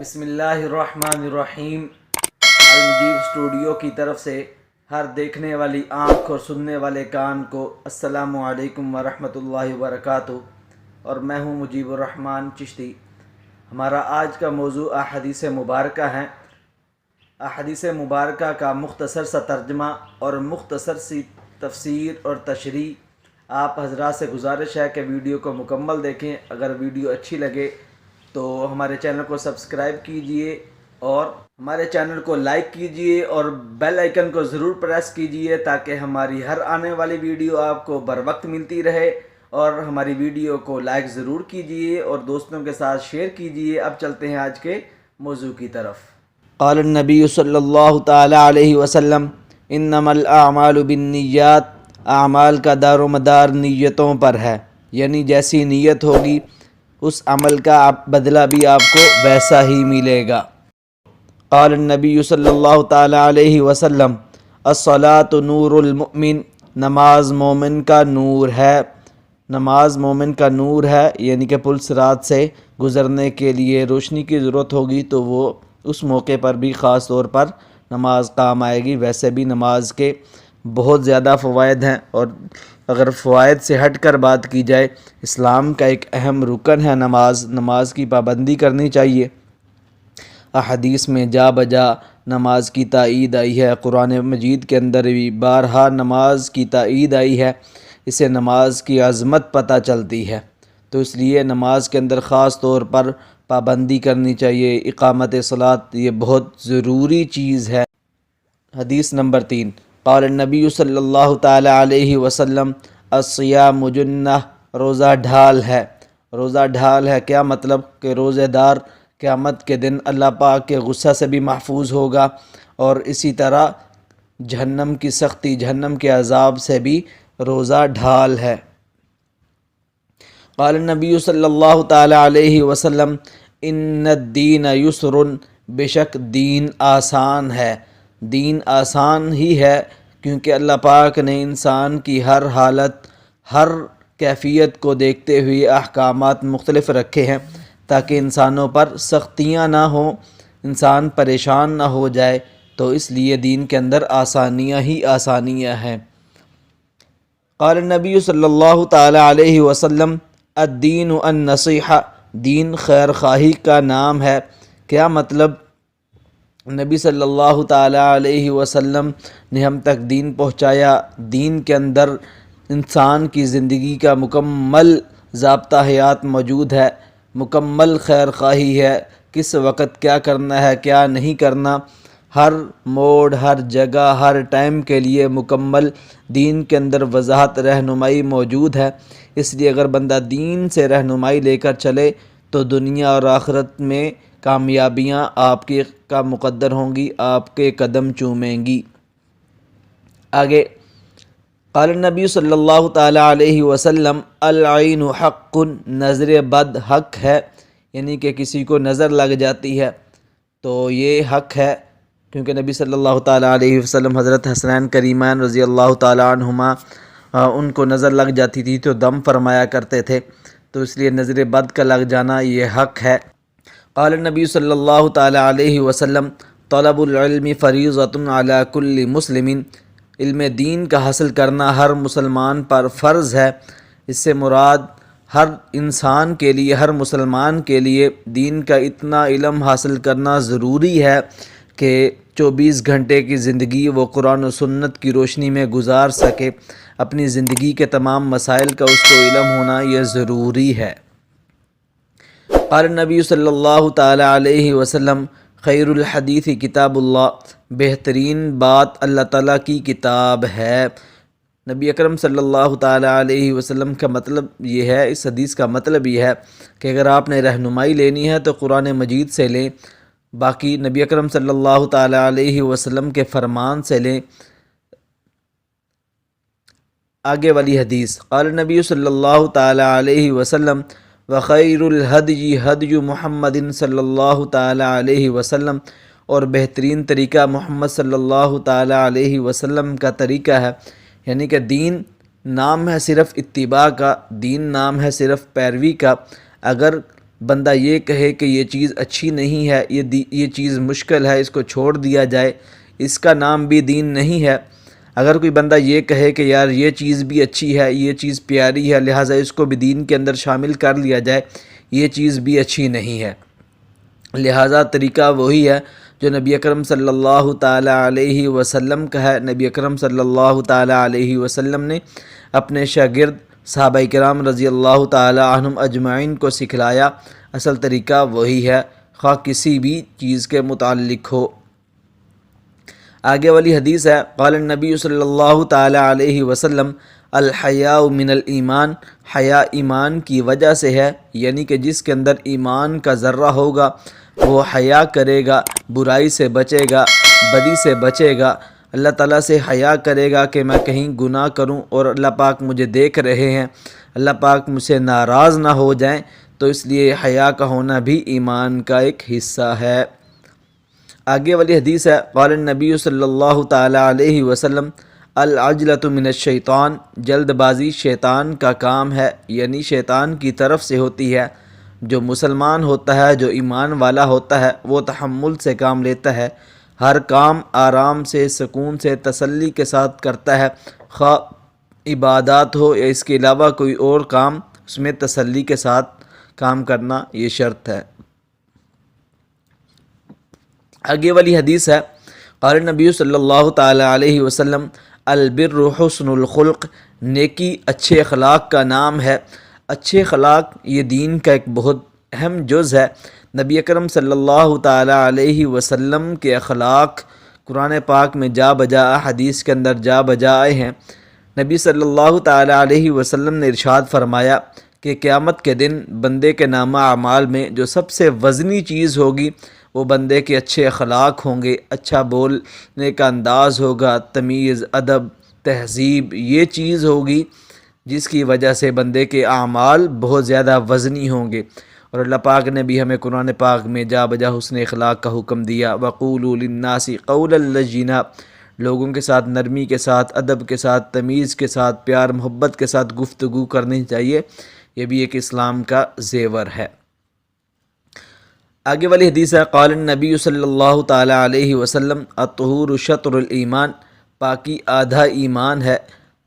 بسم اللہ الرحمن الرحیم۔ المجید اسٹوڈیو کی طرف سے ہر دیکھنے والی آنکھ اور سننے والے کان کو السلام علیکم ورحمۃ اللہ وبرکاتہ، اور میں ہوں مجیب الرحمن چشتی۔ ہمارا آج کا موضوع احادیث مبارکہ ہے۔ احادیث مبارکہ کا مختصر سا ترجمہ اور مختصر سی تفسیر اور تشریح۔ آپ حضرات سے گزارش ہے کہ ویڈیو کو مکمل دیکھیں۔ اگر ویڈیو اچھی لگے تو ہمارے چینل کو سبسکرائب کیجئے اور ہمارے چینل کو لائک کیجئے اور بیل آئیکن کو ضرور پریس کیجئے تاکہ ہماری ہر آنے والی ویڈیو آپ کو بر وقت ملتی رہے، اور ہماری ویڈیو کو لائک ضرور کیجئے اور دوستوں کے ساتھ شیئر کیجئے۔ اب چلتے ہیں آج کے موضوع کی طرف۔ قال النبی صلی اللہ تعالی علیہ وسلم انما الاعمال بالنیات، اعمال کا دار و مدار نیتوں پر ہے، یعنی جیسی نیت ہوگی اس عمل کا بدلہ بھی آپ کو ویسا ہی ملے گا۔ قال النبی صلی اللہ تعالی علیہ وسلم الصلاۃ نور المؤمن، نماز مومن کا نور ہے۔ نماز مومن کا نور ہے، یعنی کہ پل صراط سے گزرنے کے لیے روشنی کی ضرورت ہوگی تو وہ اس موقع پر بھی خاص طور پر نماز کام آئے گی۔ ویسے بھی نماز کے بہت زیادہ فوائد ہیں، اور اگر فوائد سے ہٹ کر بات کی جائے، اسلام کا ایک اہم رکن ہے نماز کی پابندی کرنی چاہیے۔ احادیث میں جا بجا نماز کی تائید آئی ہے، قرآن مجید کے اندر بھی بارہا نماز کی تائید آئی ہے۔ اسے نماز کی عظمت پتہ چلتی ہے، تو اس لیے نماز کے اندر خاص طور پر پابندی کرنی چاہیے۔ اقامت صلاۃ یہ بہت ضروری چیز ہے۔ حدیث نمبر 3، قال النبی صلی اللہ تعالی علیہ وسلم الصیام جنہ، روزہ ڈھال ہے۔ روزہ ڈھال ہے کیا مطلب؟ کہ روزہ دار قیامت کے دن اللہ پاک کے غصہ سے بھی محفوظ ہوگا، اور اسی طرح جہنم کی سختی، جہنم کے عذاب سے بھی روزہ ڈھال ہے۔ قال النبی صلی اللہ تعالی علیہ وسلم ان الدین یسر، بے شک دین آسان ہے۔ دین آسان ہی ہے کیونکہ اللہ پاک نے انسان کی ہر حالت، ہر کیفیت کو دیکھتے ہوئے احکامات مختلف رکھے ہیں تاکہ انسانوں پر سختیاں نہ ہوں، انسان پریشان نہ ہو جائے، تو اس لیے دین کے اندر آسانیاں ہی آسانیاں ہیں۔ قال النبی صلی اللہ تعالی علیہ وسلم الدین النصیحہ، دین خیر خواہی کا نام ہے۔ کیا مطلب؟ نبی صلی اللہ تعالی علیہ وسلم نے ہم تک دین پہنچایا۔ دین کے اندر انسان کی زندگی کا مکمل ضابطہ حیات موجود ہے، مکمل خیر خواہی ہے، کس وقت کیا کرنا ہے کیا نہیں کرنا، ہر موڑ، ہر جگہ، ہر ٹائم کے لیے مکمل دین کے اندر وضاحت، رہنمائی موجود ہے۔ اس لیے اگر بندہ دین سے رہنمائی لے کر چلے تو دنیا اور آخرت میں کامیابیاں آپ کی کا مقدر ہوں گی، آپ کے قدم چومیں گی۔ آگے قال النبی صلی اللہ تعالی علیہ وسلم العین حق، نظر بد حق ہے، یعنی کہ کسی کو نظر لگ جاتی ہے تو یہ حق ہے، کیونکہ نبی صلی اللہ تعالی علیہ وسلم حضرت حسنین کریمین رضی اللہ تعالی عنہما ان کو نظر لگ جاتی تھی تو دم فرمایا کرتے تھے، تو اس لیے نظر بد کا لگ جانا یہ حق ہے۔ قال النبی صلی اللہ تعالی علیہ وسلم طلب العلم فریضۃ علی کل مسلم، علم دین کا حاصل کرنا ہر مسلمان پر فرض ہے۔ اس سے مراد ہر انسان کے لیے، ہر مسلمان کے لیے دین کا اتنا علم حاصل کرنا ضروری ہے کہ 24 گھنٹے کی زندگی وہ قرآن و سنت کی روشنی میں گزار سکے۔ اپنی زندگی کے تمام مسائل کا اس کو علم ہونا یہ ضروری ہے۔ قال النبی صلی اللہ تعالی علیہ وسلم خیر الحدیث کتاب اللہ، بہترین بات اللہ تعالیٰ کی کتاب ہے۔ نبی اکرم صلی اللہ تعالی علیہ وسلم کا مطلب یہ ہے، اس حدیث کا مطلب یہ ہے کہ اگر آپ نے رہنمائی لینی ہے تو قرآن مجید سے لیں، باقی نبی اکرم صلی اللہ تعالی علیہ وسلم کے فرمان سے لیں۔ آگے والی حدیث، قال النبی صلی اللہ تعالی علیہ وسلم وخیر الہدی ہدی محمد صلی اللہ تعالی علیہ وسلم، اور بہترین طریقہ محمد صلی اللہ تعالی علیہ وسلم کا طریقہ ہے، یعنی کہ دین نام ہے صرف اتباع کا، دین نام ہے صرف پیروی کا۔ اگر بندہ یہ کہے کہ یہ چیز اچھی نہیں ہے، یہ چیز مشکل ہے، اس کو چھوڑ دیا جائے، اس کا نام بھی دین نہیں ہے۔ اگر کوئی بندہ یہ کہے کہ یار یہ چیز بھی اچھی ہے، یہ چیز پیاری ہے، لہٰذا اس کو بھی دین کے اندر شامل کر لیا جائے، یہ چیز بھی اچھی نہیں ہے۔ لہٰذا طریقہ وہی ہے جو نبی اکرم صلی اللہ تعالیٰ علیہ وسلم کا ہے۔ نبی اکرم صلی اللہ تعالیٰ علیہ وسلم نے اپنے شاگرد صحابہ کرام رضی اللہ تعالیٰ عنہم اجمعین کو سکھلایا، اصل طریقہ وہی ہے، خواہ کسی بھی چیز کے متعلق ہو۔ آگے والی حدیث ہے، قال النبی صلی اللہ تعالیٰ علیہ وسلم الحیاء من الایمان، حیا ایمان کی وجہ سے ہے، یعنی کہ جس کے اندر ایمان کا ذرہ ہوگا وہ حیا کرے گا، برائی سے بچے گا، بدی سے بچے گا، اللہ تعالیٰ سے حیا کرے گا کہ میں کہیں گناہ کروں اور اللہ پاک مجھے دیکھ رہے ہیں، اللہ پاک مجھ سے ناراض نہ ہو جائیں، تو اس لیے حیا کا ہونا بھی ایمان کا ایک حصہ ہے۔ آگے والی حدیث ہے، قال النبی صلی اللہ تعالیٰ علیہ وسلم العجلۃ من الشیطان، جلد بازی شیطان کا کام ہے، یعنی شیطان کی طرف سے ہوتی ہے۔ جو مسلمان ہوتا ہے، جو ایمان والا ہوتا ہے، وہ تحمل سے کام لیتا ہے، ہر کام آرام سے، سکون سے، تسلی کے ساتھ کرتا ہے، خواہ عبادات ہو یا اس کے علاوہ کوئی اور کام، اس میں تسلی کے ساتھ کام کرنا یہ شرط ہے۔ آگے والی حدیث ہے، قال نبی صلی اللہ تعالیٰ علیہ وسلم البر حسن الخلق، نیکی اچھے اخلاق کا نام ہے۔ اچھے اخلاق یہ دین کا ایک بہت اہم جز ہے۔ نبی اکرم صلی اللہ تعالیٰ علیہ وسلم کے اخلاق قرآن پاک میں جا بجا، حدیث کے اندر جا بجا آئے ہیں۔ نبی صلی اللہ تعالیٰ علیہ وسلم نے ارشاد فرمایا کہ قیامت کے دن بندے کے نامہ اعمال میں جو سب سے وزنی چیز ہوگی وہ بندے کے اچھے اخلاق ہوں گے، اچھا بولنے کا انداز ہوگا، تمیز، ادب، تہذیب، یہ چیز ہوگی جس کی وجہ سے بندے کے اعمال بہت زیادہ وزنی ہوں گے۔ اور اللہ پاک نے بھی ہمیں قرآن پاک میں جا بجا حسن اخلاق کا حکم دیا، وَقُولُوا لِلنَّاسِ قَوْلًا لَّيِّنًا، لوگوں کے ساتھ نرمی کے ساتھ، ادب کے ساتھ، تمیز کے ساتھ، پیار محبت کے ساتھ گفتگو کرنی چاہیے، یہ بھی ایک اسلام کا زیور ہے۔ آگے والی حدیث ہے، قال النبی صلی اللہ تعالیٰ علیہ وسلم الطہور شطر الایمان، پاکی آدھا ایمان ہے۔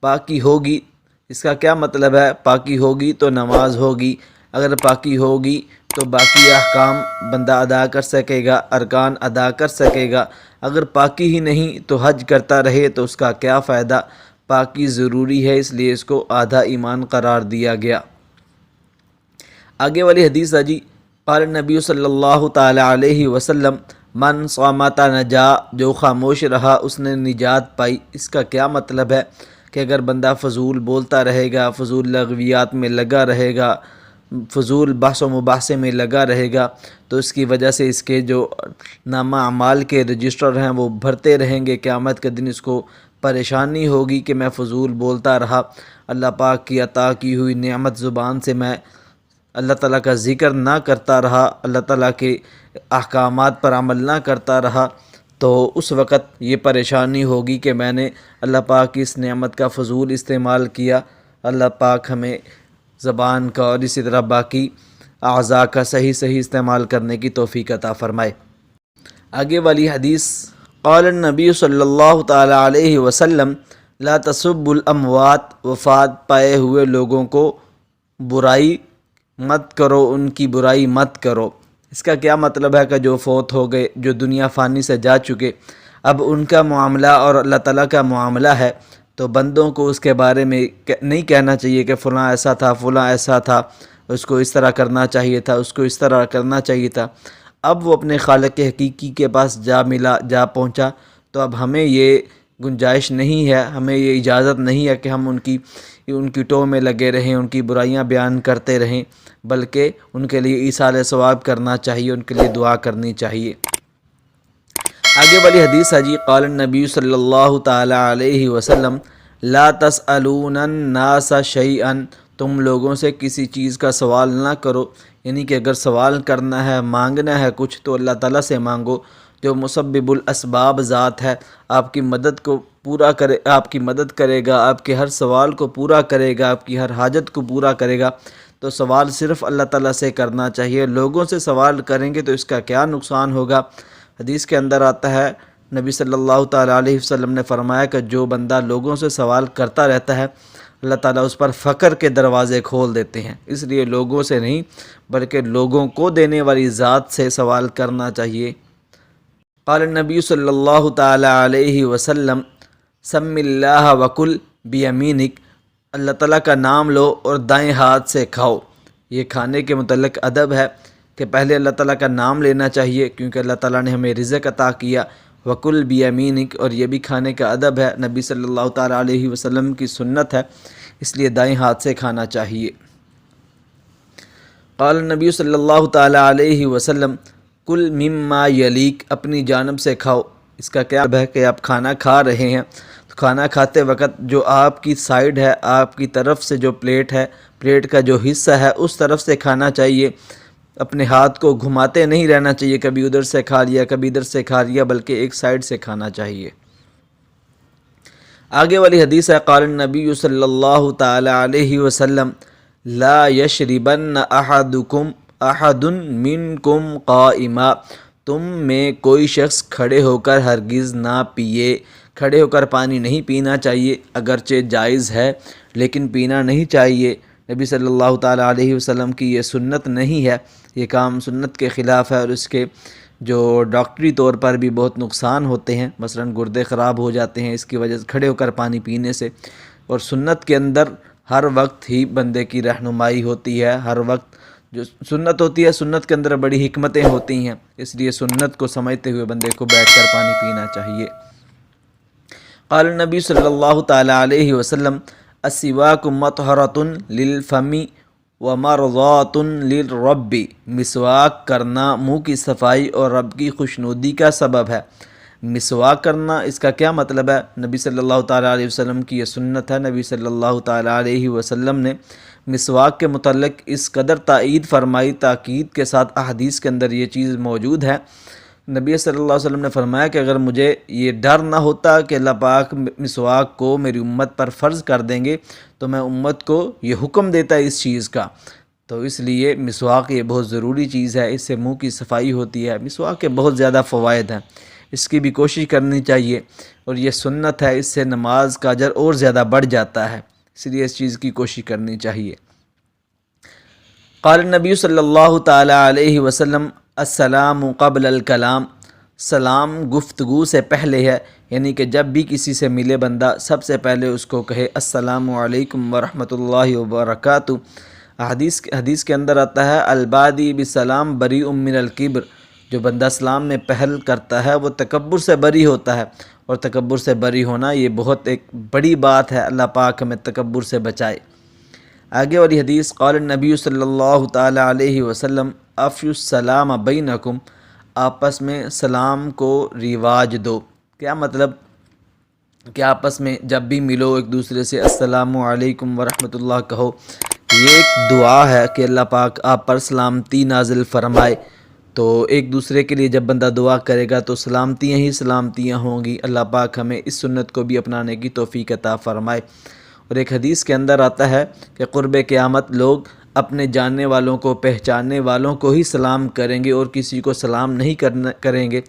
پاکی ہوگی، اس کا کیا مطلب ہے؟ پاکی ہوگی تو نماز ہوگی، اگر پاکی ہوگی تو باقی احکام بندہ ادا کر سکے گا، ارکان ادا کر سکے گا۔ اگر پاکی ہی نہیں تو حج کرتا رہے تو اس کا کیا فائدہ؟ پاکی ضروری ہے، اس لیے اس کو آدھا ایمان قرار دیا گیا۔ آگے والی حدیث ہے جی، قال نبی صلی اللہ تعالیٰ علیہ وسلم من صامت نجا، جو خاموش رہا اس نے نجات پائی۔ اس کا کیا مطلب ہے کہ اگر بندہ فضول بولتا رہے گا، فضول لغویات میں لگا رہے گا، فضول بحث و مباحثے میں لگا رہے گا، تو اس کی وجہ سے اس کے جو نامہ اعمال کے رجسٹر ہیں وہ بھرتے رہیں گے، قیامت کے دن اس کو پریشانی ہوگی کہ میں فضول بولتا رہا، اللہ پاک کی عطا کی ہوئی نعمت زبان سے میں اللہ تعالیٰ کا ذکر نہ کرتا رہا، اللہ تعالیٰ کے احکامات پر عمل نہ کرتا رہا، تو اس وقت یہ پریشانی ہوگی کہ میں نے اللہ پاک کی اس نعمت کا فضول استعمال کیا۔ اللہ پاک ہمیں زبان کا اور اسی طرح باقی اعضاء کا صحیح استعمال کرنے کی توفیق عطا فرمائے۔ آگے والی حدیث، قال النبی صلی اللہ تعالیٰ علیہ وسلم لا تسبوا الاموات، وفات پائے ہوئے لوگوں کو برائی مت کرو، ان کی برائی مت کرو۔ اس کا کیا مطلب ہے کہ جو فوت ہو گئے، جو دنیا فانی سے جا چکے، اب ان کا معاملہ اور اللہ تعالیٰ کا معاملہ ہے، تو بندوں کو اس کے بارے میں نہیں کہنا چاہیے کہ فلاں ایسا تھا، فلاں ایسا تھا، اس کو اس طرح کرنا چاہیے تھا، اس کو اس طرح کرنا چاہیے تھا۔ اب وہ اپنے خالق حقیقی کے پاس جا پہنچا، تو اب ہمیں یہ گنجائش نہیں ہے، ہمیں یہ اجازت نہیں ہے کہ ہم ان کی ٹو میں لگے رہیں، ان کی برائیاں بیان کرتے رہیں، بلکہ ان کے لیے ایصال ثواب کرنا چاہیے، ان کے لیے دعا کرنی چاہیے۔ آگے والی حدیث ہے جی، قال النبی صلی اللہ تعالیٰ علیہ وسلم لا تسألون الناس شیئا، تم لوگوں سے کسی چیز کا سوال نہ کرو، یعنی کہ اگر سوال کرنا ہے، مانگنا ہے کچھ، تو اللہ تعالیٰ سے مانگو جو مسبب الاسباب ذات ہے، آپ کی مدد کو پورا کرے، آپ کی مدد کرے گا، آپ کے ہر سوال کو پورا کرے گا، آپ کی ہر حاجت کو پورا کرے گا۔ تو سوال صرف اللہ تعالیٰ سے کرنا چاہیے۔ لوگوں سے سوال کریں گے تو اس کا کیا نقصان ہوگا؟ حدیث کے اندر آتا ہے، نبی صلی اللہ تعالیٰ علیہ وسلم نے فرمایا کہ جو بندہ لوگوں سے سوال کرتا رہتا ہے اللہ تعالیٰ اس پر فقر کے دروازے کھول دیتے ہیں۔ اس لیے لوگوں سے نہیں بلکہ لوگوں کو دینے والی ذات سے سوال کرنا چاہیے۔ قال النبی صلی اللہ تعالیٰ علیہ وسلم سم اللہ وکل بیمینک، اللہ تعالیٰ کا نام لو اور دائیں ہاتھ سے کھاؤ۔ یہ کھانے کے متعلق ادب ہے کہ پہلے اللہ تعالیٰ کا نام لینا چاہیے، کیونکہ اللہ تعالیٰ نے ہمیں رزق عطا کیا۔ وکل بیمینک، اور یہ بھی کھانے کا ادب ہے، نبی صلی اللہ تعالیٰ علیہ وسلم کی سنت ہے، اس لیے دائیں ہاتھ سے کھانا چاہیے۔ قال نبی صلی اللہ تعالیٰ علیہ وسلم کل مما یلیک، اپنی جانب سے کھاؤ۔ اس کا کیا مطلب ہے کہ آپ کھانا کھا رہے ہیں تو کھانا کھاتے وقت جو آپ کی سائیڈ ہے، آپ کی طرف سے جو پلیٹ ہے، پلیٹ کا جو حصہ ہے اس طرف سے کھانا چاہیے۔ اپنے ہاتھ کو گھماتے نہیں رہنا چاہیے، کبھی ادھر سے کھا لیا کبھی ادھر سے کھا لیا، بلکہ ایک سائیڈ سے کھانا چاہیے۔ آگے والی حدیث ہے، قال النبی صلی اللہ تعالی علیہ وسلم لا یشربن احدکم احد منکم قائما، تم میں کوئی شخص کھڑے ہو کر ہرگز نہ پیے۔ کھڑے ہو کر پانی نہیں پینا چاہیے، اگرچہ جائز ہے لیکن پینا نہیں چاہیے۔ نبی صلی اللہ تعالیٰ علیہ وسلم کی یہ سنت نہیں ہے، یہ کام سنت کے خلاف ہے، اور اس کے جو ڈاکٹری طور پر بھی بہت نقصان ہوتے ہیں، مثلا گردے خراب ہو جاتے ہیں اس کی وجہ سے کھڑے ہو کر پانی پینے سے۔ اور سنت کے اندر ہر وقت ہی بندے کی رہنمائی ہوتی ہے، ہر وقت جو سنت ہوتی ہے سنت کے اندر بڑی حکمتیں ہوتی ہیں، اس لیے سنت کو سمجھتے ہوئے بندے کو بیٹھ کر پانی پینا چاہیے۔ قال النبی صلی اللہ تعالیٰ علیہ وسلم السواک مطہرۃ للفم ومرضات للرب، مسواک کرنا منہ کی صفائی اور رب کی خوشنودی کا سبب ہے۔ مسواک کرنا، اس کا کیا مطلب ہے؟ نبی صلی اللہ تعالیٰ علیہ وسلم کی یہ سنت ہے۔ نبی صلی اللہ تعالیٰ علیہ وسلم نے مسواک کے متعلق اس قدر تائید فرمائی، تاکید کے ساتھ احادیث کے اندر یہ چیز موجود ہے۔ نبی صلی اللہ علیہ وسلم نے فرمایا کہ اگر مجھے یہ ڈر نہ ہوتا کہ اللہ پاک مسواک کو میری امت پر فرض کر دیں گے تو میں امت کو یہ حکم دیتا ہے اس چیز کا۔ تو اس لیے مسواک یہ بہت ضروری چیز ہے، اس سے منہ کی صفائی ہوتی ہے۔ مسواک کے بہت زیادہ فوائد ہیں، اس کی بھی کوشش کرنی چاہیے، اور یہ سنت ہے، اس سے نماز کا اجر اور زیادہ بڑھ جاتا ہے، اس لیے اس چیز کی کوشش کرنی چاہیے۔ قال النبی صلی اللہ تعالیٰ علیہ وسلم السلام قبل الکلام، سلام گفتگو سے پہلے ہے، یعنی کہ جب بھی کسی سے ملے بندہ سب سے پہلے اس کو کہے السلام علیکم ورحمۃ اللہ وبرکاتہ۔ حدیث کے اندر آتا ہے البادی بسلام بریء من الکبر، جو بندہ سلام میں پہل کرتا ہے وہ تکبر سے بری ہوتا ہے، اور تکبر سے بری ہونا یہ بہت ایک بڑی بات ہے، اللہ پاک ہمیں تکبر سے بچائے۔ آگے والی حدیث، قال النبی صلی اللہ تعالیٰ علیہ وسلم افشوا السلام بینکم، آپس میں سلام کو رواج دو۔ کیا مطلب؟ کہ آپس میں جب بھی ملو ایک دوسرے سے السلام علیکم ورحمۃ اللہ کہو۔ یہ ایک دعا ہے کہ اللہ پاک آپ پر سلامتی نازل فرمائے، تو ایک دوسرے کے لیے جب بندہ دعا کرے گا تو سلامتیاں ہی سلامتیاں ہوں گی۔ اللہ پاک ہمیں اس سنت کو بھی اپنانے کی توفیق عطا فرمائے۔ اور ایک حدیث کے اندر آتا ہے کہ قرب قیامت لوگ اپنے جاننے والوں کو، پہچاننے والوں کو ہی سلام کریں گے اور کسی کو سلام نہیں کریں گے،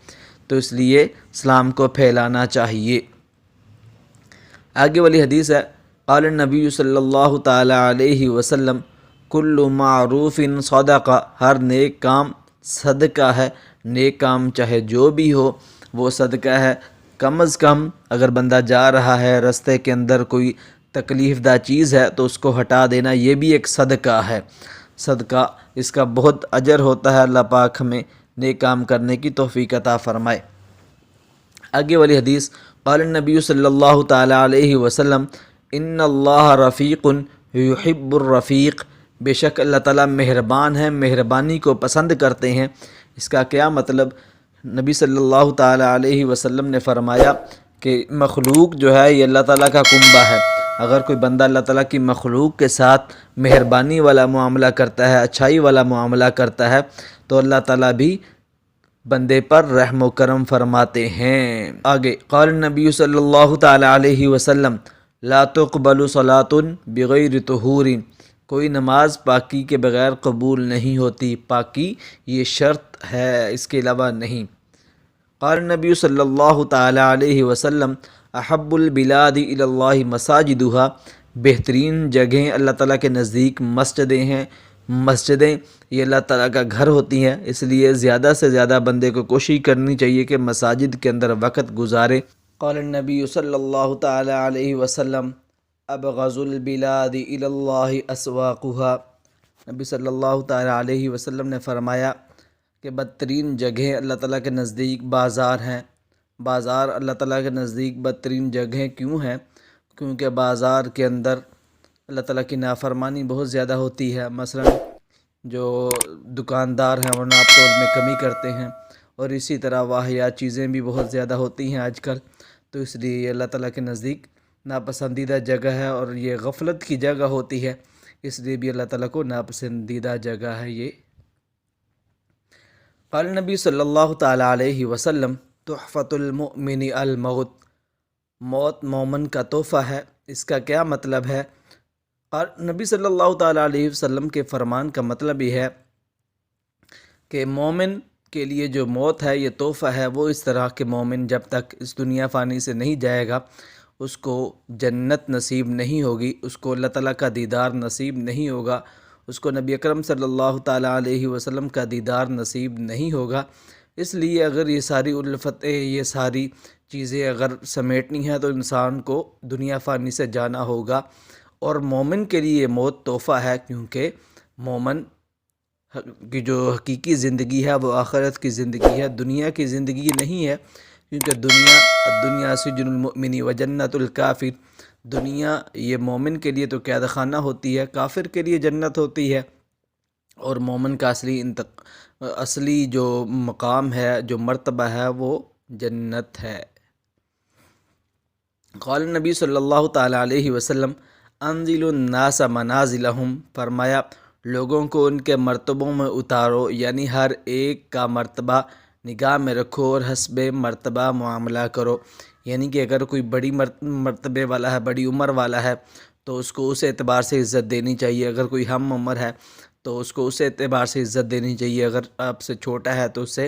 تو اس لیے سلام کو پھیلانا چاہیے۔ آگے والی حدیث ہے، قال النبی صلی اللہ تعالیٰ علیہ وسلم کل معروف صدقہ، ہر نیک کام صدقہ ہے۔ نیک کام چاہے جو بھی ہو وہ صدقہ ہے۔ کم از کم اگر بندہ جا رہا ہے رستے کے اندر کوئی تکلیف دہ چیز ہے تو اس کو ہٹا دینا، یہ بھی ایک صدقہ ہے۔ صدقہ اس کا بہت اجر ہوتا ہے، اللہ پاک ہمیں نیک کام کرنے کی توفیق عطا فرمائے۔ آگے والی حدیث، قال النبی صلی اللہ تعالیٰ علیہ وسلم ان اللہ رفیق یحب الرفیق، بے شک اللہ تعالیٰ مہربان ہے، مہربانی کو پسند کرتے ہیں۔ اس کا کیا مطلب؟ نبی صلی اللہ تعالیٰ علیہ وسلم نے فرمایا کہ مخلوق جو ہے یہ اللہ تعالیٰ کا کنبہ ہے۔ اگر کوئی بندہ اللہ تعالیٰ کی مخلوق کے ساتھ مہربانی والا معاملہ کرتا ہے، اچھائی والا معاملہ کرتا ہے، تو اللہ تعالیٰ بھی بندے پر رحم و کرم فرماتے ہیں۔ آگے، قال النبی صلی اللہ تعالیٰ علیہ وسلم لا تقبل صلاۃ بغیر طہور، کوئی نماز پاکی کے بغیر قبول نہیں ہوتی، پاکی یہ شرط ہے، اس کے علاوہ نہیں۔ قال نبی صلی اللہ تعالی علیہ وسلم احب البلاد الی اللہ مساجدها، بہترین جگہیں اللہ تعالیٰ کے نزدیک مسجدیں ہیں۔ مسجدیں یہ اللہ تعالیٰ کا گھر ہوتی ہیں، اس لیے زیادہ سے زیادہ بندے کو کوشش کرنی چاہیے کہ مساجد کے اندر وقت گزارے۔ قال النبی صلی اللہ تعالی علیہ وسلم ابغض البلاد الی اللہ اسواقها، نبی صلی اللہ تعالی علیہ وسلم نے فرمایا کہ بدترین جگہیں اللہ تعالیٰ کے نزدیک بازار ہیں۔ بازار اللہ تعالیٰ کے نزدیک بدترین جگہیں کیوں ہیں؟ کیونکہ بازار کے اندر اللہ تعالیٰ کی نافرمانی بہت زیادہ ہوتی ہے۔ مثلا جو دکاندار ہیں وہ ناپ تول میں کمی کرتے ہیں، اور اسی طرح واہیات چیزیں بھی بہت زیادہ ہوتی ہیں آج کل، تو اس لیے یہ اللہ تعالیٰ کے نزدیک ناپسندیدہ جگہ ہے، اور یہ غفلت کی جگہ ہوتی ہے، اس لیے بھی اللہ تعالیٰ کو ناپسندیدہ جگہ ہے یہ۔ قال نبی صلی اللہ تعالی علیہ وسلم تحفۃ المؤمن الموت، موت مومن کا تحفہ ہے۔ اس کا کیا مطلب ہے؟ قال نبی صلی اللہ تعالی علیہ وسلم کے فرمان کا مطلب یہ ہے کہ مومن کے لیے جو موت ہے یہ تحفہ ہے۔ وہ اس طرح کہ مومن جب تک اس دنیا فانی سے نہیں جائے گا اس کو جنت نصیب نہیں ہوگی، اس کو اللہ تعالیٰ کا دیدار نصیب نہیں ہوگا، اس کو نبی اکرم صلی اللہ تعالی علیہ وسلم کا دیدار نصیب نہیں ہوگا۔ اس لیے اگر یہ ساری الفتیں، یہ ساری چیزیں اگر سمیٹنی ہیں تو انسان کو دنیا فانی سے جانا ہوگا، اور مومن کے لیے موت تحفہ ہے، کیونکہ مومن کی جو حقیقی زندگی ہے وہ آخرت کی زندگی ہے، دنیا کی زندگی نہیں ہے، کیونکہ دنیا سجن المؤمن و جنت الکافر، دنیا یہ مومن کے لیے تو قید خانہ ہوتی ہے، کافر کے لیے جنت ہوتی ہے، اور مومن کا اصلی جو مقام ہے، جو مرتبہ ہے، وہ جنت ہے۔ قال نبی صلی اللہ تعالی علیہ وسلم انزل الناس منازلہم، فرمایا لوگوں کو ان کے مرتبوں میں اتارو، یعنی ہر ایک کا مرتبہ نگاہ میں رکھو اور حسب مرتبہ معاملہ کرو، یعنی کہ اگر کوئی بڑی مرتبے والا ہے، بڑی عمر والا ہے تو اس کو اس اعتبار سے عزت دینی چاہیے، اگر کوئی ہم عمر ہے تو اس کو اس اعتبار سے عزت دینی چاہیے، اگر آپ سے چھوٹا ہے تو اس سے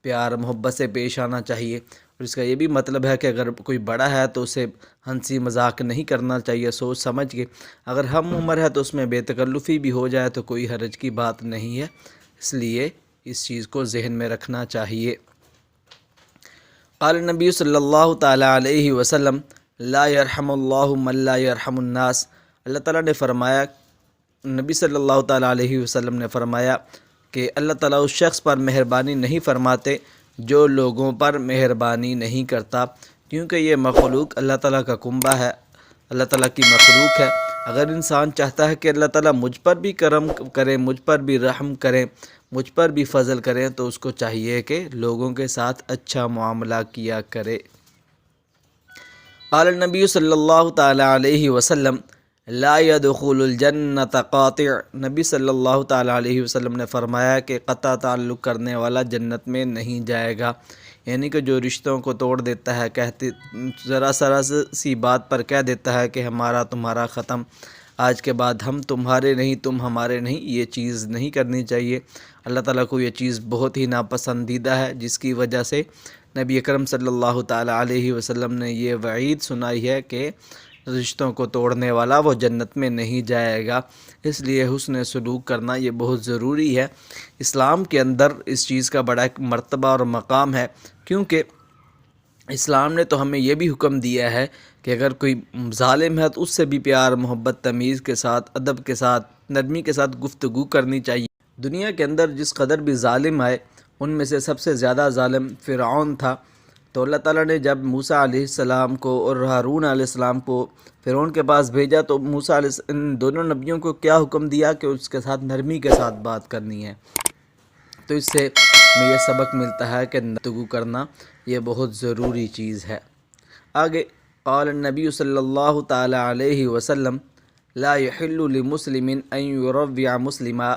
پیار محبت سے پیش آنا چاہیے، اور اس کا یہ بھی مطلب ہے کہ اگر کوئی بڑا ہے تو اسے ہنسی مذاق نہیں کرنا چاہیے، سوچ سمجھ کے، اگر ہم عمر ہے تو اس میں بے تکلفی بھی ہو جائے تو کوئی حرج کی بات نہیں ہے، اس لیے اس چیز کو ذہن میں رکھنا چاہیے۔ قال نبی صلی اللہ تعالی علیہ وسلم لا یرحم اللہ من لا یرحم الناس، اللہ تعالیٰ نے فرمایا، نبی صلی اللہ تعالی علیہ وسلم نے فرمایا کہ اللہ تعالیٰ اس شخص پر مہربانی نہیں فرماتے جو لوگوں پر مہربانی نہیں کرتا، کیونکہ یہ مخلوق اللہ تعالیٰ کا کنبہ ہے، اللہ تعالیٰ کی مخلوق ہے۔ اگر انسان چاہتا ہے کہ اللہ تعالیٰ مجھ پر بھی کرم کرے، مجھ پر بھی رحم کرے، مجھ پر بھی فضل کریں، تو اس کو چاہیے کہ لوگوں کے ساتھ اچھا معاملہ کیا کرے۔ قال النبی صلی اللہ تعالی علیہ وسلم لا يدخل الجنت قاطع، نبی صلی اللہ تعالی علیہ وسلم نے فرمایا کہ قطع تعلق کرنے والا جنت میں نہیں جائے گا، یعنی کہ جو رشتوں کو توڑ دیتا ہے، ذرا سی بات پر کہہ دیتا ہے کہ ہمارا تمہارا ختم، آج کے بعد ہم تمہارے نہیں تم ہمارے نہیں، یہ چیز نہیں کرنی چاہیے۔ اللہ تعالیٰ کو یہ چیز بہت ہی ناپسندیدہ ہے، جس کی وجہ سے نبی اکرم صلی اللہ تعالی علیہ وسلم نے یہ وعید سنائی ہے کہ رشتوں کو توڑنے والا وہ جنت میں نہیں جائے گا۔ اس لیے حسن سلوک کرنا یہ بہت ضروری ہے۔ اسلام کے اندر اس چیز کا بڑا ایک مرتبہ اور مقام ہے، کیونکہ اسلام نے تو ہمیں یہ بھی حکم دیا ہے کہ اگر کوئی ظالم ہے تو اس سے بھی پیار محبت تمیز کے ساتھ، ادب کے ساتھ، نرمی کے ساتھ گفتگو کرنی چاہیے۔ دنیا کے اندر جس قدر بھی ظالم آئے، ان میں سے سب سے زیادہ ظالم فرعون تھا، تو اللہ تعالیٰ نے جب موسیٰ علیہ السلام کو اور ہارون علیہ السلام کو فرعون کے پاس بھیجا تو موسیٰ علیہ ان دونوں نبیوں کو کیا حکم دیا کہ اس کے ساتھ نرمی کے ساتھ بات کرنی ہے۔ تو اس سے ہمیں یہ سبق ملتا ہے کہ گفتگو کرنا یہ بہت ضروری چیز ہے۔ آگے قال النبی صلی اللہ تعالی علیہ وسلم لا يحل لمسلم ان يروع مسلما،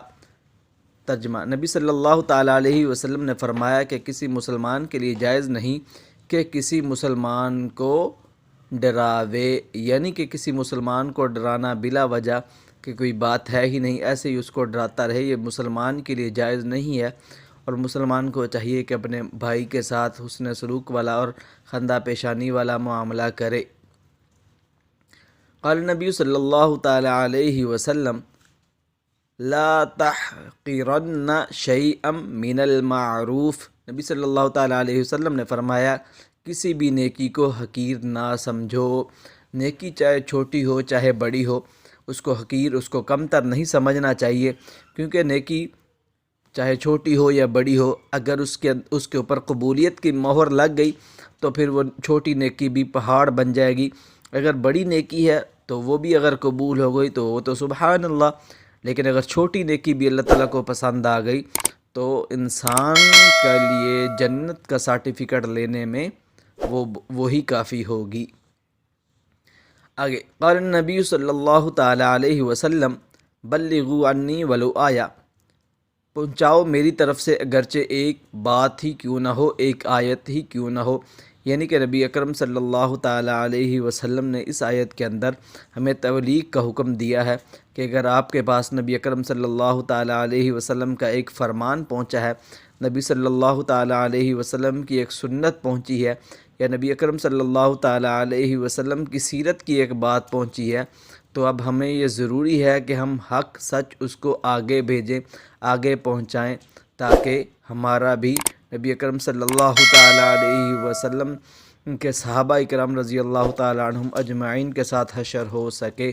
ترجمہ، نبی صلی اللہ تعالی علیہ وسلم نے فرمایا کہ کسی مسلمان کے لیے جائز نہیں کہ کسی مسلمان کو ڈراوے، یعنی کہ کسی مسلمان کو ڈرانا بلا وجہ کہ کوئی بات ہے ہی نہیں، ایسے ہی اس کو ڈراتا رہے، یہ مسلمان کے لیے جائز نہیں ہے۔ اور مسلمان کو چاہیے کہ اپنے بھائی کے ساتھ حسن سلوک والا اور خندہ پیشانی والا معاملہ کرے۔ قال نبی صلی اللہ تعالی علیہ وسلم لا تحقرن شیئا من المعروف، نبی صلی اللہ تعالی علیہ وسلم نے فرمایا کسی بھی نیکی کو حقیر نہ سمجھو۔ نیکی چاہے چھوٹی ہو چاہے بڑی ہو، اس کو حقیر، اس کو کمتر نہیں سمجھنا چاہیے، کیونکہ نیکی چاہے چھوٹی ہو یا بڑی ہو، اگر اس کے اوپر قبولیت کی مہر لگ گئی تو پھر وہ چھوٹی نیکی بھی پہاڑ بن جائے گی۔ اگر بڑی نیکی ہے تو وہ بھی اگر قبول ہو گئی تو وہ تو سبحان اللہ، لیکن اگر چھوٹی نیکی بھی اللہ تعالیٰ کو پسند آ گئی تو انسان کے لیے جنت کا سرٹیفکیٹ لینے میں وہی کافی ہوگی۔ آگے قال النبی صلی اللہ تعالی علیہ وسلم بلغوا عنی ولو آیا، پہنچاؤ میری طرف سے اگرچہ ایک بات ہی کیوں نہ ہو، ایک آیت ہی کیوں نہ ہو۔ یعنی کہ نبی اکرم صلی اللہ تعالی علیہ وسلم نے اس آیت کے اندر ہمیں تبلیغ کا حکم دیا ہے کہ اگر آپ کے پاس نبی اکرم صلی اللہ تعالی علیہ وسلم کا ایک فرمان پہنچا ہے، نبی صلی اللہ تعالی علیہ وسلم کی ایک سنت پہنچی ہے، یا نبی اکرم صلی اللہ تعالی علیہ وسلم کی سیرت کی ایک بات پہنچی ہے، تو اب ہمیں یہ ضروری ہے کہ ہم حق سچ اس کو آگے بھیجیں، آگے پہنچائیں، تاکہ ہمارا بھی نبی اکرم صلی اللہ تعالی علیہ وسلم کے صحابہ اکرام رضی اللہ تعالی عنہم اجمعین کے ساتھ حشر ہو سکے۔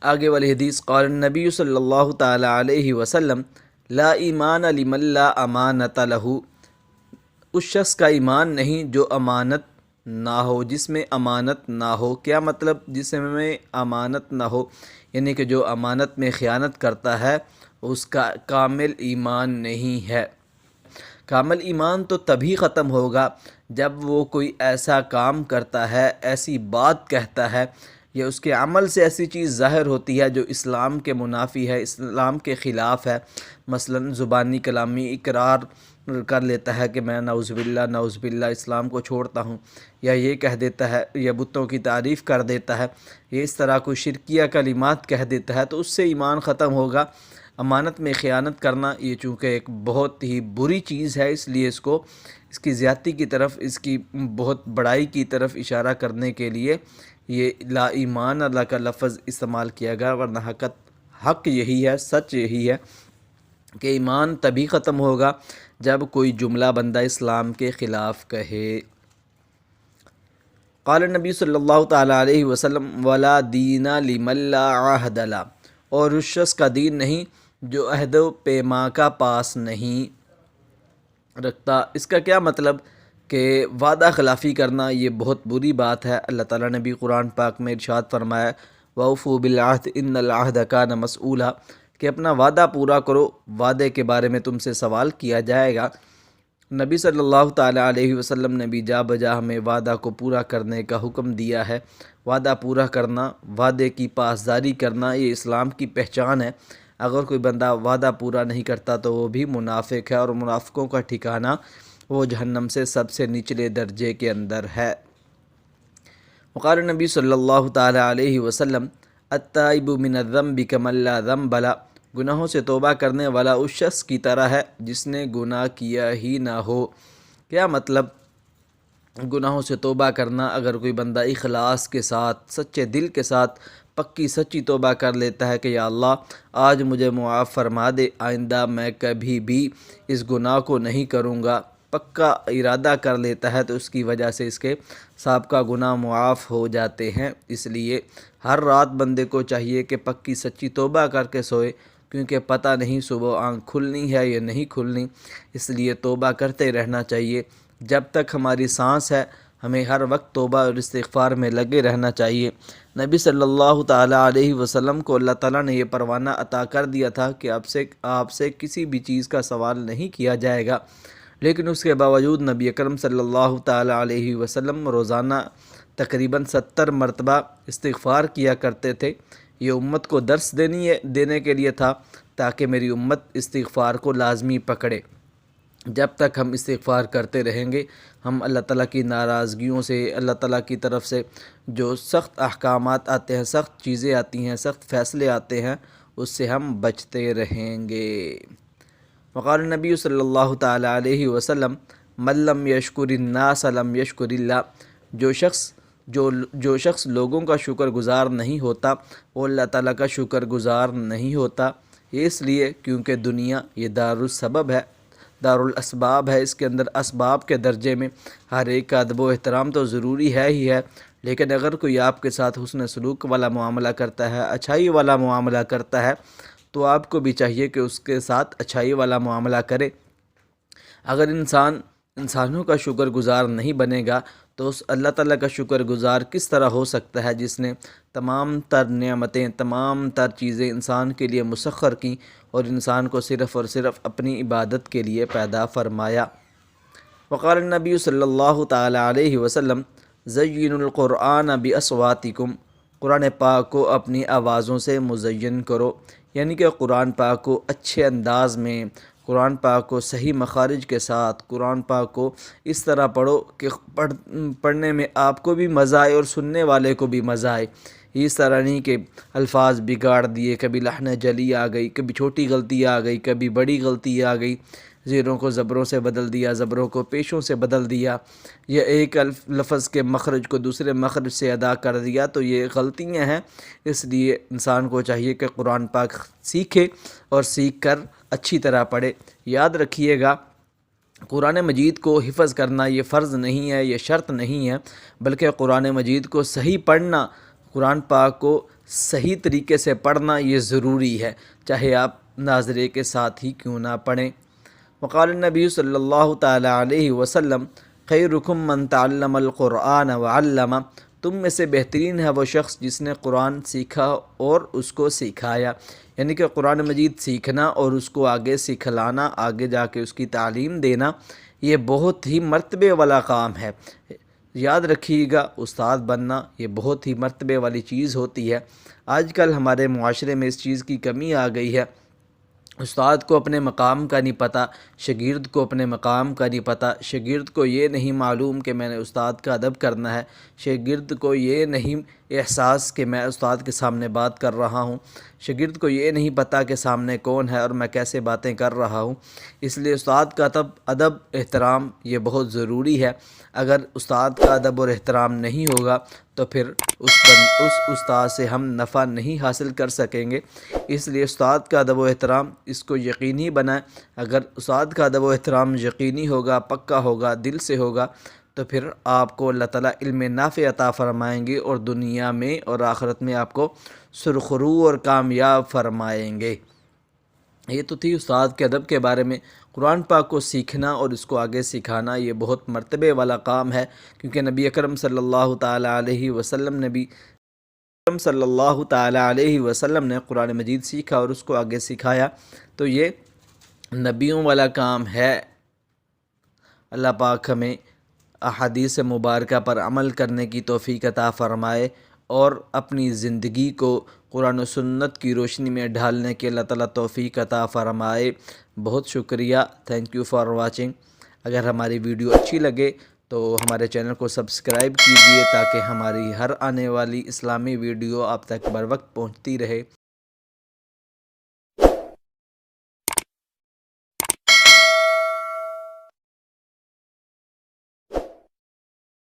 آگے والی حدیث قال النبی صلی اللہ تعالی علیہ وسلم لا ایمان لمن لا امانت لہ، اس شخص کا ایمان نہیں جو امانت نہ ہو، جس میں امانت نہ ہو۔ کیا مطلب جس میں امانت نہ ہو؟ یعنی کہ جو امانت میں خیانت کرتا ہے اس کا کامل ایمان نہیں ہے۔ کامل ایمان تو تبھی ختم ہوگا جب وہ کوئی ایسا کام کرتا ہے، ایسی بات کہتا ہے، یا اس کے عمل سے ایسی چیز ظاہر ہوتی ہے جو اسلام کے منافی ہے، اسلام کے خلاف ہے۔ مثلا زبانی کلامی اقرار کر لیتا ہے کہ میں نعوذ باللہ اسلام کو چھوڑتا ہوں، یا یہ کہہ دیتا ہے، یا بتوں کی تعریف کر دیتا ہے، یا اس طرح کوئی شرکیہ کلمات کہہ دیتا ہے، تو اس سے ایمان ختم ہوگا۔ امانت میں خیانت کرنا یہ چونکہ ایک بہت ہی بری چیز ہے، اس لیے اس کی زیادتی کی طرف، اس کی بہت بڑائی کی طرف اشارہ کرنے کے لیے یہ لا ایمان اللہ کا لفظ استعمال کیا گیا، ورنہ حق یہی ہے، سچ یہی ہے کہ ایمان تبھی ختم ہوگا جب کوئی جملہ بندہ اسلام کے خلاف کہے۔ قال النبی صلی اللہ تعالی علیہ وسلم ولا دین لمن لا عہد لہ، اور اس شخص کا دین نہیں جو عہد و پیما کا پاس نہیں رکھتا۔ اس کا کیا مطلب کہ وعدہ خلافی کرنا یہ بہت بری بات ہے۔ اللہ تعالیٰ نے بھی قرآن پاک میں ارشاد فرمایا وَأَوْفُوا بِالْعَهْدِ إِنَّ الْعَهْدَ كَانَ مَسْئُولًا، کہ اپنا وعدہ پورا کرو، وعدے کے بارے میں تم سے سوال کیا جائے گا۔ نبی صلی اللہ تعالی علیہ وسلم نے بھی جا بجا ہمیں وعدہ کو پورا کرنے کا حکم دیا ہے۔ وعدہ پورا کرنا، وعدے کی پاسداری کرنا یہ اسلام کی پہچان ہے۔ اگر کوئی بندہ وعدہ پورا نہیں کرتا تو وہ بھی منافق ہے، اور منافقوں کا ٹھکانہ وہ جہنم سے سب سے نچلے درجے کے اندر ہے۔ وقال نبی صلی اللہ تعالی علیہ وسلم التائب من الذنب کمن لا ذنب لہ، گناہوں سے توبہ کرنے والا اس شخص کی طرح ہے جس نے گناہ کیا ہی نہ ہو۔ کیا مطلب گناہوں سے توبہ کرنا؟ اگر کوئی بندہ اخلاص کے ساتھ، سچے دل کے ساتھ پکی سچی توبہ کر لیتا ہے کہ یا اللہ آج مجھے معاف فرما دے، آئندہ میں کبھی بھی اس گناہ کو نہیں کروں گا، پکا ارادہ کر لیتا ہے، تو اس کی وجہ سے اس کے سابقہ گناہ معاف ہو جاتے ہیں۔ اس لیے ہر رات بندے کو چاہیے کہ پکی سچی توبہ کر کے سوئے، کیونکہ پتہ نہیں صبح آنکھ کھلنی ہے یا نہیں کھلنی، اس لیے توبہ کرتے رہنا چاہیے۔ جب تک ہماری سانس ہے ہمیں ہر وقت توبہ اور استغفار میں لگے رہنا چاہیے۔ نبی صلی اللہ تعالی علیہ وسلم کو اللہ تعالیٰ نے یہ پروانہ عطا کر دیا تھا کہ آپ سے کسی بھی چیز کا سوال نہیں کیا جائے گا، لیکن اس کے باوجود نبی اکرم صلی اللہ تعالی علیہ وسلم روزانہ تقریباً 70 مرتبہ استغفار کیا کرتے تھے۔ یہ امت کو درس دینے کے لیے تھا، تاکہ میری امت استغفار کو لازمی پکڑے۔ جب تک ہم استغفار کرتے رہیں گے ہم اللہ تعالیٰ کی ناراضگیوں سے، اللہ تعالیٰ کی طرف سے جو سخت احکامات آتے ہیں، سخت چیزیں آتی ہیں، سخت فیصلے آتے ہیں، اس سے ہم بچتے رہیں گے۔ وقال النبی صلی اللہ تعالیٰ علیہ وسلم من لم یشکر الناس لم یشکر اللہ، جو شخص لوگوں کا شکر گزار نہیں ہوتا وہ اللہ تعالیٰ کا شکر گزار نہیں ہوتا۔ یہ اس لیے کیونکہ دنیا یہ دار السبب ہے، دار الاسباب ہے، اس کے اندر اسباب کے درجے میں ہر ایک کا ادب و احترام تو ضروری ہے ہی ہے، لیکن اگر کوئی آپ کے ساتھ حسن سلوک والا معاملہ کرتا ہے، اچھائی والا معاملہ کرتا ہے، تو آپ کو بھی چاہیے کہ اس کے ساتھ اچھائی والا معاملہ کرے۔ اگر انسانوں کا شکر گزار نہیں بنے گا تو اس اللہ تعالیٰ کا شکر گزار کس طرح ہو سکتا ہے جس نے تمام تر نعمتیں، تمام تر چیزیں انسان کے لیے مسخر کیں اور انسان کو صرف اور صرف اپنی عبادت کے لیے پیدا فرمایا۔ وقال النبی صلی اللہ تعالی علیہ وسلم زینوا القرآن باصواتکم، قرآن پاک کو اپنی آوازوں سے مزین کرو، یعنی کہ قرآن پاک کو اچھے انداز میں، قرآن پاک کو صحیح مخارج کے ساتھ، قرآن پاک کو اس طرح پڑھو کہ پڑھنے میں آپ کو بھی مزہ آئے اور سننے والے کو بھی مزہ آئے۔ اس طرح نہیں کہ الفاظ بگاڑ دیے، کبھی لحن جلی آ گئی، کبھی چھوٹی غلطی آ گئی، کبھی بڑی غلطی آ گئی، زیروں کو زبروں سے بدل دیا، زبروں کو پیشوں سے بدل دیا، یا ایک لفظ کے مخرج کو دوسرے مخرج سے ادا کر دیا، تو یہ غلطیاں ہیں۔ اس لیے انسان کو چاہیے کہ قرآن پاک سیکھے اور سیکھ کر اچھی طرح پڑھے۔ یاد رکھیے گا قرآن مجید کو حفظ کرنا یہ فرض نہیں ہے، یہ شرط نہیں ہے، بلکہ قرآن مجید کو صحیح پڑھنا، قرآن پاک کو صحیح طریقے سے پڑھنا یہ ضروری ہے، چاہے آپ ناظرے کے ساتھ ہی کیوں نہ پڑھیں۔ وقال النبی صلی اللہ تعالی علیہ وسلم خیرکم من تعلم القرآن وعلم، تم میں سے بہترین ہے وہ شخص جس نے قرآن سیکھا اور اس کو سکھایا، یعنی کہ قرآن مجید سیکھنا اور اس کو آگے سکھلانا، آگے جا کے اس کی تعلیم دینا، یہ بہت ہی مرتبے والا کام ہے۔ یاد رکھیے گا استاد بننا یہ بہت ہی مرتبے والی چیز ہوتی ہے۔ آج کل ہمارے معاشرے میں اس چیز کی کمی آ گئی ہے، استاد کو اپنے مقام کا نہیں پتہ، شاگرد کو اپنے مقام کا نہیں پتہ، شاگرد کو یہ نہیں معلوم کہ میں نے استاد کا ادب کرنا ہے، شاگرد کو یہ نہیں احساس کہ میں استاد کے سامنے بات کر رہا ہوں، شاگرد کو یہ نہیں پتہ کہ سامنے کون ہے اور میں کیسے باتیں کر رہا ہوں۔ اس لیے استاد کا ادب احترام یہ بہت ضروری ہے۔ اگر استاد کا ادب اور احترام نہیں ہوگا تو پھر اس استاد سے ہم نفع نہیں حاصل کر سکیں گے۔ اس لیے استاد کا ادب و احترام اس کو یقینی بنائیں۔ اگر استاد کا ادب و احترام یقینی ہوگا، پکا ہوگا، دل سے ہوگا، تو پھر آپ کو اللہ تعالیٰ علم نافع عطا فرمائیں گے اور دنیا میں اور آخرت میں آپ کو سرخرو اور کامیاب فرمائیں گے۔ یہ تو تھی استاد کے ادب کے بارے میں۔ قرآن پاک کو سیکھنا اور اس کو آگے سکھانا یہ بہت مرتبے والا کام ہے، کیونکہ نبی اکرم صلی اللہ تعالی علیہ وسلم نے قرآن مجید سیکھا اور اس کو آگے سکھایا، تو یہ نبیوں والا کام ہے۔ اللہ پاک ہمیں احادیث مبارکہ پر عمل کرنے کی توفیق عطا فرمائے اور اپنی زندگی کو قرآن و سنت کی روشنی میں ڈھالنے کے اللہ تعالیٰ توفیق عطا فرمائے۔ بہت شکریہ، تھینک یو فار واچنگ۔ اگر ہماری ویڈیو اچھی لگے تو ہمارے چینل کو سبسکرائب کیجیے تاکہ ہماری ہر آنے والی اسلامی ویڈیو آپ تک بر وقت پہنچتی رہے۔